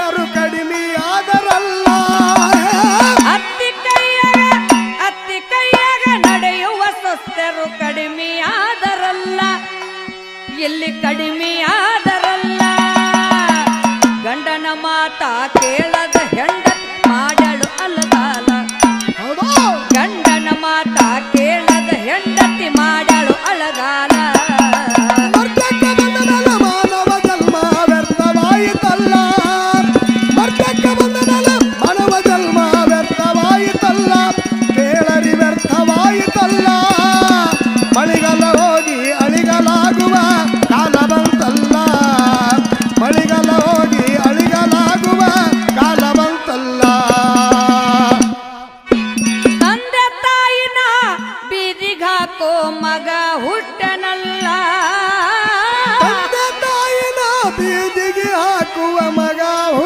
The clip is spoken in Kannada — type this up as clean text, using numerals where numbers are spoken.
ಸ್ವಸ್ಥರು ಕಡಿಮೆ ಆದರಲ್ಲ ಅತ್ತಿ ಕೈಯಾಗ ನಡೆಯುವ ಸ್ವಸ್ಥರು ಕಡಿಮೆ ಆದರಲ್ಲ ಎಲ್ಲಿ ಕಡಿಮೆ ಆದರಲ್ಲ ಗಂಡನ ಮಾತ ಕೇಳದ ಹೆಂಡತಿ ಮಾಡಳು ಅಲಗಾಲ ಗಂಡನ ಮಾತ ಕೇಳದ ಹೆಂಡತಿ ಮಾಡಳು ಅಲಗಾಲ